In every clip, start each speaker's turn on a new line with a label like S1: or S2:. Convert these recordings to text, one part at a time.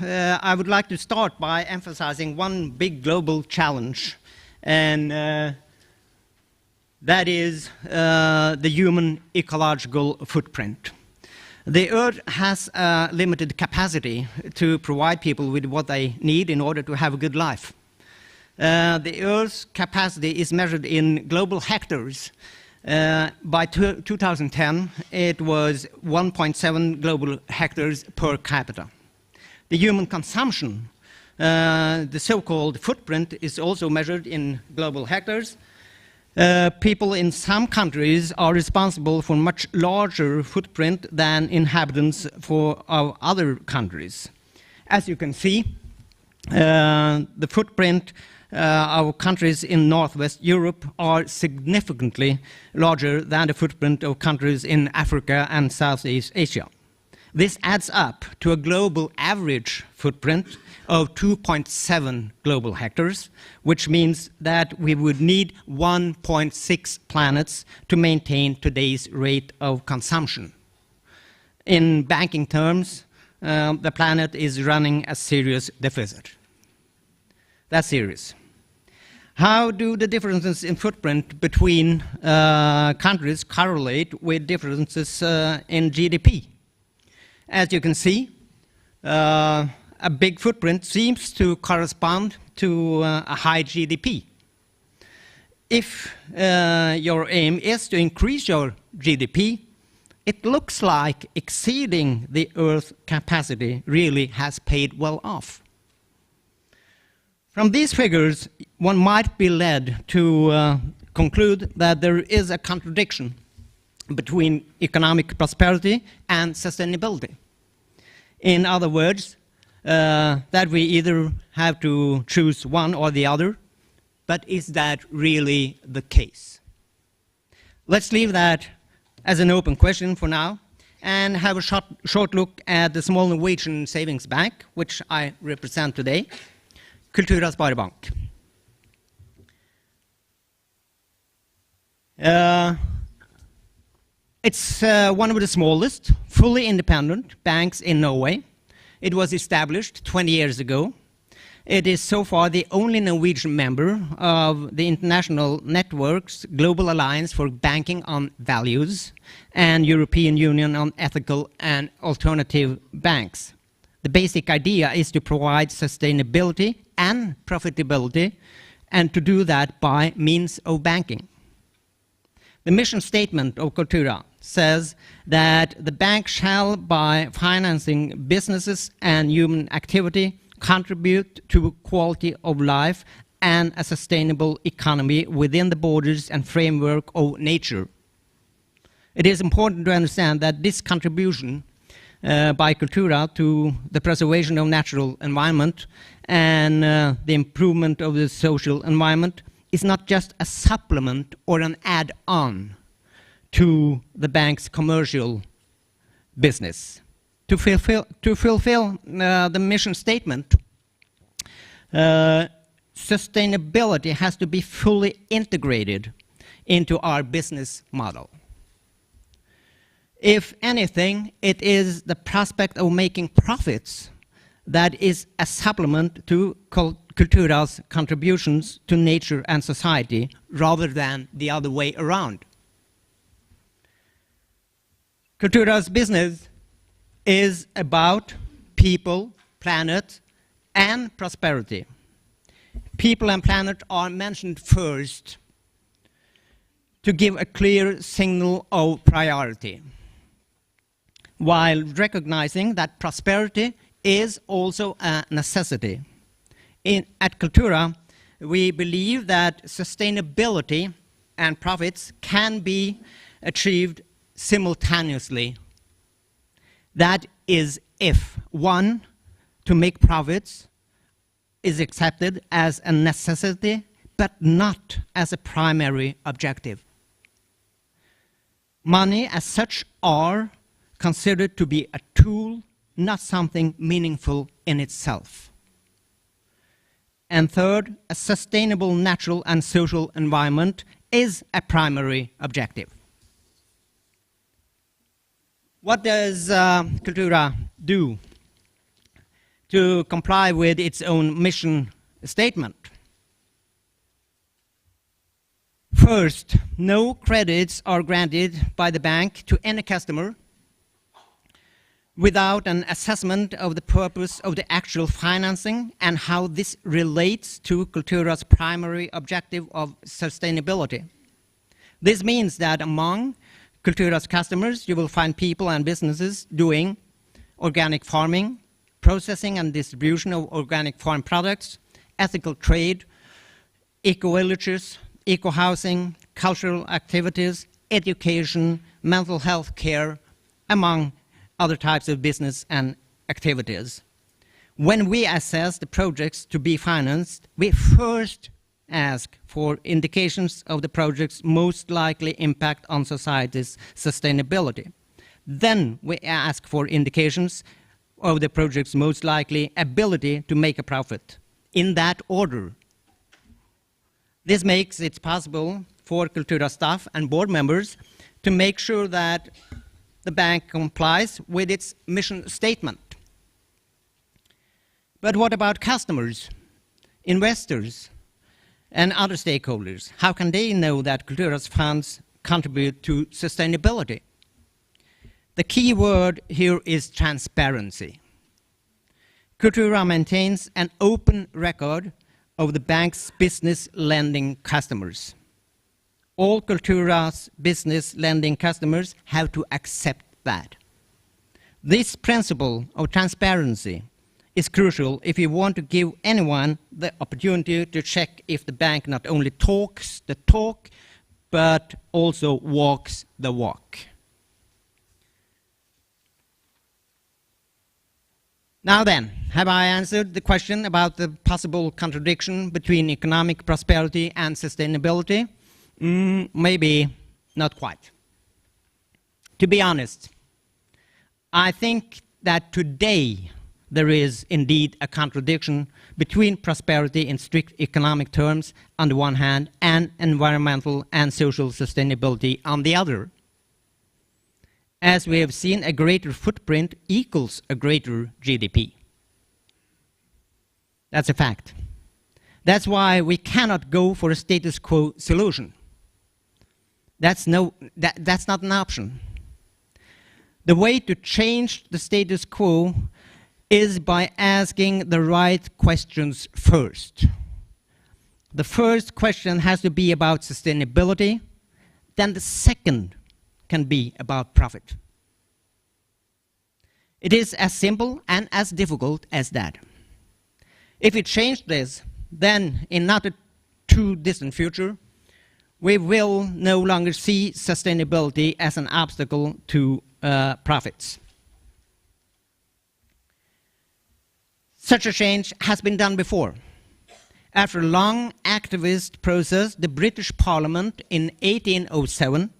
S1: I would like to start by emphasizing one big global challenge, and that is the human ecological footprint. The Earth has a limited capacity to provide people with what they need in order to have a good life. The Earth's capacity is measured in global hectares. By 2010, it was 1.7 global hectares per capita. The human consumption, the so-called footprint, is also measured in global hectares. People in some countries are responsible for much larger footprint than inhabitants for our other countries. As you can see, the footprint of countries in Northwest Europe are significantly larger than the footprint of countries in Africa and Southeast Asia. This adds up to a global average footprint of 2.7 global hectares, which means that we would need 1.6 planets to maintain today's rate of consumption. In banking terms, the planet is running a serious deficit. That's serious. How do the differences in footprint between countries correlate with differences in GDP? As you can see, a big footprint seems to correspond to a high GDP. If your aim is to increase your GDP, it looks like exceeding the Earth's capacity really has paid well off. From these figures, one might be led to conclude that there is a contradiction between economic prosperity and sustainability. In other words, that we either have to choose one or the other, but is that really the case? Let's leave that as an open question for now and have a short look at the small Norwegian savings bank, which I represent today, Cultura Sparebank. It's one of the smallest, fully independent banks in Norway. It was established 20 years ago. It is so far the only Norwegian member of the international network's Global Alliance for Banking on Values and European Union on Ethical and Alternative Banks. The basic idea is to provide sustainability and profitability, and to do that by means of banking. The mission statement of Cultura says that the bank shall, by financing businesses and human activity, contribute to quality of life and a sustainable economy within the borders and framework of nature. It is important to understand that this contribution by Cultura to the preservation of natural environment and the improvement of the social environment is not just a supplement or an add-on to the bank's commercial business. To fulfill the mission statement, sustainability has to be fully integrated into our business model. If anything, it is the prospect of making profits that is a supplement to Cultura's contributions to nature and society, rather than the other way around. Cultura's business is about people, planet, and prosperity. People and planet are mentioned first to give a clear signal of priority, while recognizing that prosperity is also a necessity. At Cultura, we believe that sustainability and profits can be achieved simultaneously. That is if, one, to make profits is accepted as a necessity, but not as a primary objective. Money as such are considered to be a tool, not something meaningful in itself. And third, a sustainable natural and social environment is a primary objective. What does Cultura do to comply with its own mission statement. First, no credits are granted by the bank to any customer without an assessment of the purpose of the actual financing and how this relates to Cultura's primary objective of sustainability. This means that among Cultura's customers, you will find people and businesses doing organic farming, processing and distribution of organic farm products, ethical trade, eco-villages, eco-housing, cultural activities, education, mental health care, among other types of business and activities. When we assess the projects to be financed, we first ask for indications of the project's most likely impact on society's sustainability. Then we ask for indications of the project's most likely ability to make a profit, in that order. This makes it possible for Cultura staff and board members to make sure that the bank complies with its mission statement. But what about customers, investors, and other stakeholders? How can they know that Cultura's funds contribute to sustainability? The key word here is transparency. Cultura maintains an open record of the bank's business lending customers. All Cultura's business lending customers have to accept that. This principle of transparency is crucial if you want to give anyone the opportunity to check if the bank not only talks the talk, but also walks the walk. Now then, have I answered the question about the possible contradiction between economic prosperity and sustainability? Maybe not quite. To be honest, I think that today there is indeed a contradiction between prosperity in strict economic terms on the one hand and environmental and social sustainability on the other. As we have seen, a greater footprint equals a greater GDP. That's a fact. That's why we cannot go for a status quo solution. That's not an option. The way to change the status quo is by asking the right questions first. The first question has to be about sustainability, then the second can be about profit. It is as simple and as difficult as that. If we change this, then in not a too distant future, we will no longer see sustainability as an obstacle to profits. Such a change has been done before. After a long activist process, the British Parliament in 1807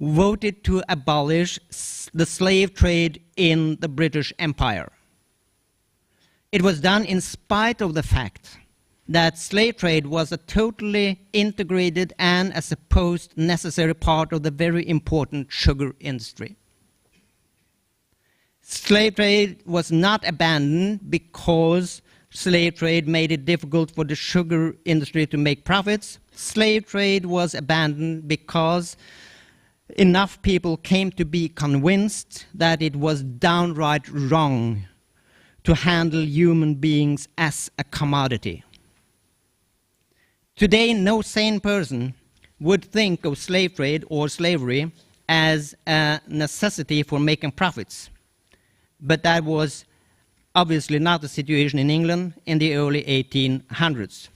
S1: voted to abolish the slave trade in the British Empire. It was done in spite of the fact that slave trade was a totally integrated and a supposed necessary part of the very important sugar industry. Slave trade was not abandoned because slave trade made it difficult for the sugar industry to make profits. Slave trade was abandoned because enough people came to be convinced that it was downright wrong to handle human beings as a commodity. Today, no sane person would think of slave trade or slavery as a necessity for making profits. But that was obviously not the situation in England in the early 1800s.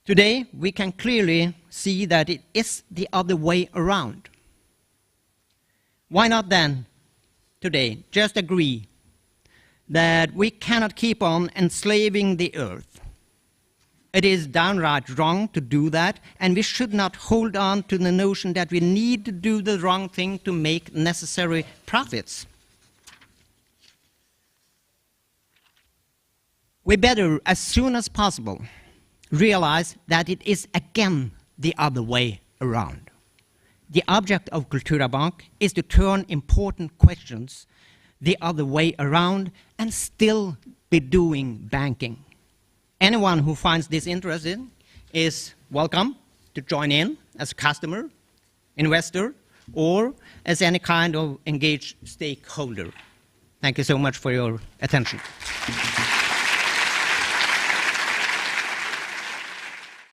S1: Today, we can clearly see that it is the other way around. Why not then, today, just agree that we cannot keep on enslaving the earth? It is downright wrong to do that, and we should not hold on to the notion that we need to do the wrong thing to make necessary profits. We better, as soon as possible, realize that it is again the other way around. The object of Cultura Bank is to turn important questions the other way around and still be doing banking. Anyone who finds this interesting is welcome to join in as a customer, investor, or as any kind of engaged stakeholder. Thank you so much for your attention.